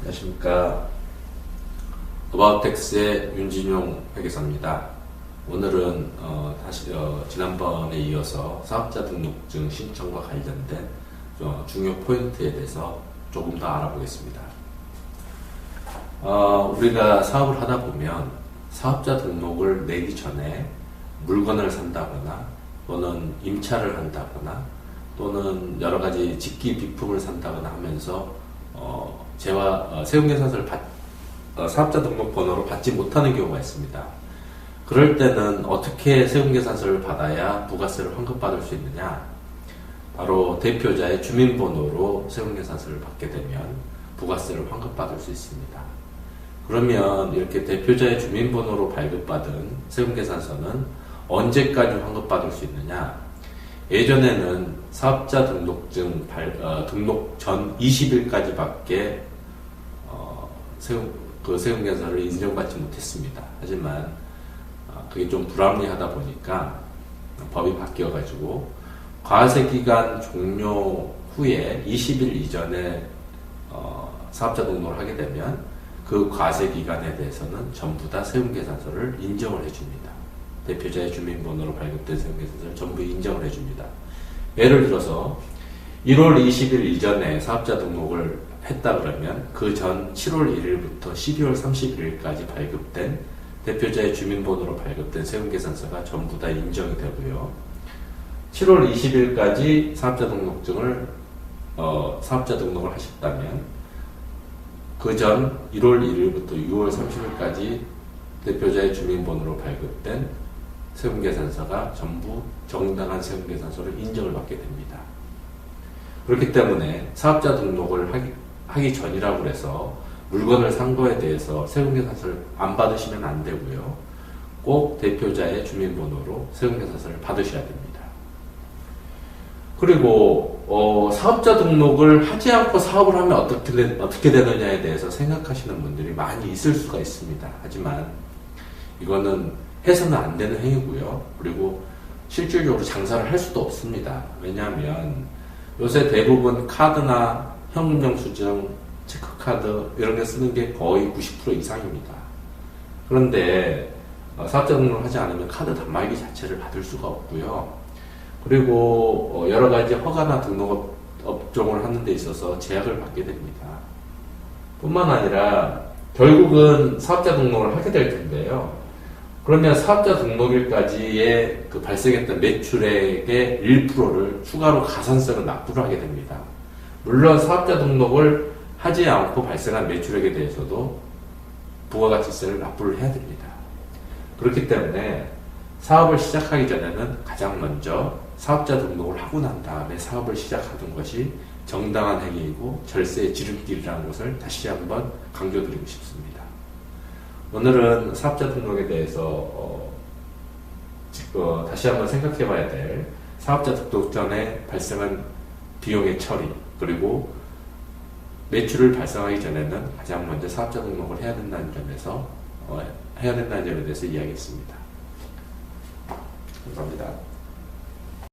안녕하십니까. 어바웃텍스의 윤진용 회계사입니다. 오늘은 지난번에 이어서 사업자 등록증 신청과 관련된 중요 포인트에 대해서 조금 더 알아보겠습니다. 우리가 사업을 하다 보면 사업자 등록을 내기 전에 물건을 산다거나 또는 임차를 한다거나 또는 여러 가지 직기 비품을 산다거나 하면서 세금계산서를 사업자 등록 번호로 받지 못하는 경우가 있습니다. 그럴 때는 어떻게 세금계산서를 받아야 부가세를 환급받을 수 있느냐? 바로 대표자의 주민번호로 세금계산서를 받게 되면 부가세를 환급받을 수 있습니다. 그러면 이렇게 대표자의 주민번호로 발급받은 세금계산서는 언제까지 환급받을 수 있느냐? 예전에는 사업자 등록증 등록 전 20일까지밖에 세금계산서를 인정받지 못했습니다. 하지만 그게 좀 불합리하다 보니까 법이 바뀌어가지고 과세기간 종료 후에 20일 이전에 사업자 등록을 하게 되면 그 과세기간에 대해서는 전부 다 세금계산서를 인정을 해줍니다. 대표자의 주민번호로 발급된 세금계산서를 전부 인정을 해줍니다. 예를 들어서 1월 20일 이전에 사업자 등록을 했다 그러면 그 전 7월 1일부터 12월 31일까지 발급된 대표자의 주민번호로 발급된 세금계산서가 전부 다 인정이 되고요. 7월 20일까지 사업자 등록을 하셨다면 그 전 1월 1일부터 6월 30일까지 대표자의 주민번호로 발급된 세금계산서가 전부 정당한 세금계산서로 인정을 받게 됩니다. 그렇기 때문에 사업자 등록을 하기 전이라고 해서 물건을 산 거에 대해서 세금계산서를 안 받으시면 안 되고요. 꼭 대표자의 주민번호로 세금계산서를 받으셔야 됩니다. 그리고 사업자 등록을 하지 않고 사업을 하면 어떻게 되느냐에 대해서 생각하시는 분들이 많이 있을 수가 있습니다. 하지만 이거는 해서는 안 되는 행위고요. 그리고 실질적으로 장사를 할 수도 없습니다. 왜냐하면 요새 대부분 카드나 현금영수증, 체크카드 이런 게 쓰는 게 거의 90% 이상입니다. 그런데 사업자 등록을 하지 않으면 카드 단말기 자체를 받을 수가 없고요. 그리고 여러 가지 허가나 등록 업종을 하는 데 있어서 제약을 받게 됩니다. 뿐만 아니라 결국은 사업자 등록을 하게 될 텐데요. 그러면 사업자 등록일까지의 발생했던 매출액의 1%를 추가로 가산세로 납부를 하게 됩니다. 물론 사업자 등록을 하지 않고 발생한 매출액에 대해서도 부가가치세를 납부를 해야 됩니다. 그렇기 때문에 사업을 시작하기 전에는 가장 먼저 사업자 등록을 하고 난 다음에 사업을 시작하는 것이 정당한 행위이고 절세의 지름길이라는 것을 다시 한번 강조드리고 싶습니다. 오늘은 사업자 등록에 대해서 다시 한번 생각해 봐야 될 사업자 등록 전에 발생한 비용의 처리, 그리고 매출을 발생하기 전에는 가장 먼저 사업자 등록을 해야 된다는 점에 대해서 이야기했습니다. 감사합니다.